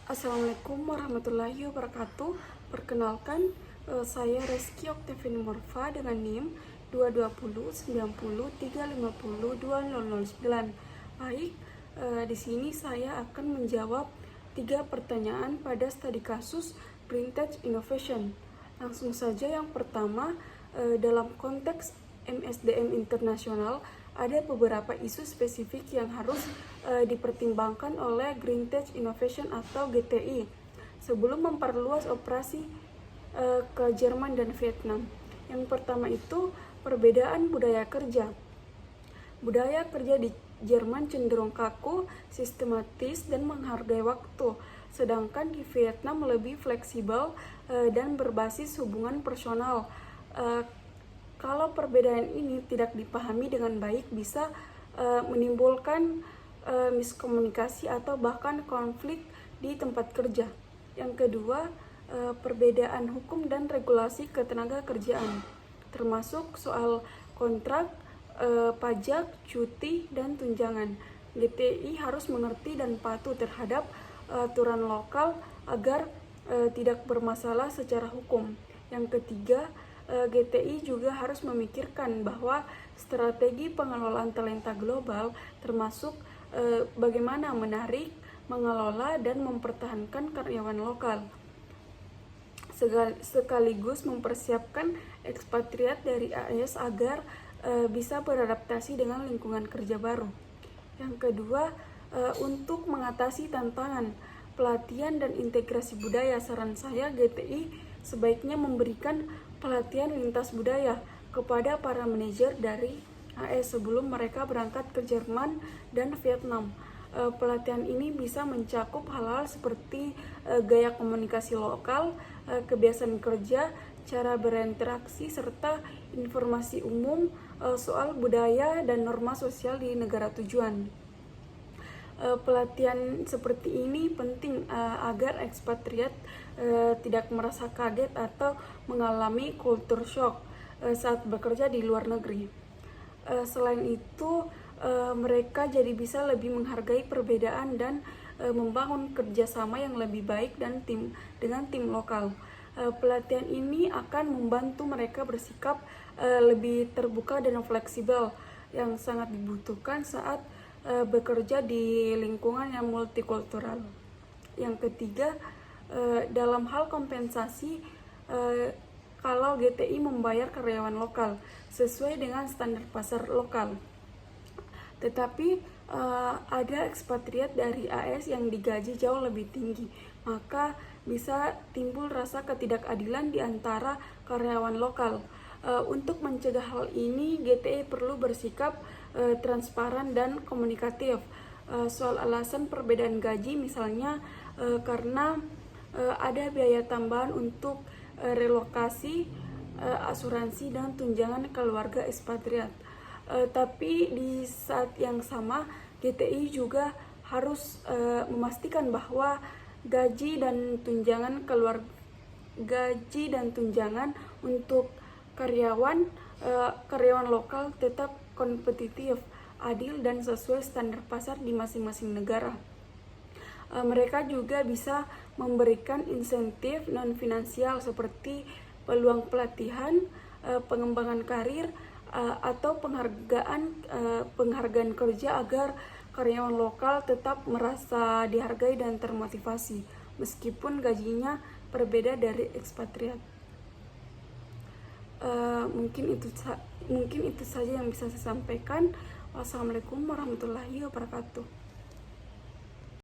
Assalamualaikum warahmatullahi wabarakatuh. Perkenalkan, saya Reski Octavian Morfa dengan NIM 22090350209. Baik, di sini saya akan menjawab 3 pertanyaan pada studi kasus Green-Tech Innovation. Langsung saja, yang pertama, dalam konteks MSDM internasional, ada beberapa isu spesifik yang harus dipertimbangkan oleh Green-Tech Innovation atau GTI sebelum memperluas operasi ke Jerman dan Vietnam. Yang pertama itu perbedaan budaya kerja. Budaya kerja di Jerman cenderung kaku, sistematis, dan menghargai waktu, sedangkan di Vietnam lebih fleksibel dan berbasis hubungan personal. Kalau perbedaan ini tidak dipahami dengan baik, bisa menimbulkan miskomunikasi atau bahkan konflik di tempat kerja. Yang kedua, perbedaan hukum dan regulasi ketenaga kerjaan, termasuk soal kontrak, pajak, cuti, dan tunjangan. GTI harus mengerti dan patuh terhadap aturan lokal agar tidak bermasalah secara hukum. Yang ketiga, GTI juga harus memikirkan bahwa strategi pengelolaan talenta global termasuk bagaimana menarik, mengelola, dan mempertahankan karyawan lokal, sekaligus mempersiapkan ekspatriat dari AS agar bisa beradaptasi dengan lingkungan kerja baru. Yang kedua, untuk mengatasi tantangan pelatihan dan integrasi budaya, saran saya GTI sebaiknya memberikan pelatihan lintas budaya kepada para manajer dari AS sebelum mereka berangkat ke Jerman dan Vietnam. Pelatihan ini bisa mencakup hal-hal seperti gaya komunikasi lokal, kebiasaan kerja, cara berinteraksi, serta informasi umum soal budaya dan norma sosial di negara tujuan. Pelatihan seperti ini penting agar ekspatriat tidak merasa kaget atau mengalami culture shock saat bekerja di luar negeri. Selain itu, mereka jadi bisa lebih menghargai perbedaan dan membangun kerjasama yang lebih baik dengan tim lokal. Pelatihan ini akan membantu mereka bersikap lebih terbuka dan fleksibel, yang sangat dibutuhkan saat bekerja di lingkungan yang multikultural. Yang ketiga, dalam hal kompensasi, kalau GTI membayar karyawan lokal sesuai dengan standar pasar lokal, tetapi ada ekspatriat dari AS yang digaji jauh lebih tinggi, maka bisa timbul rasa ketidakadilan di antara karyawan lokal. Untuk mencegah hal ini, GTI perlu bersikap transparan dan komunikatif soal alasan perbedaan gaji, misalnya karena ada biaya tambahan untuk relokasi, asuransi, dan tunjangan keluarga ekspatriat. Tapi di saat yang sama, GTI juga harus memastikan bahwa gaji dan tunjangan untuk karyawan lokal tetap kompetitif, adil, dan sesuai standar pasar di masing-masing negara. Mereka juga bisa memberikan insentif non-finansial seperti peluang pelatihan, pengembangan karir, atau penghargaan kerja agar karyawan lokal tetap merasa dihargai dan termotivasi meskipun gajinya berbeda dari ekspatriat. Mungkin itu saja yang bisa saya sampaikan. Wassalamualaikum warahmatullahi wabarakatuh.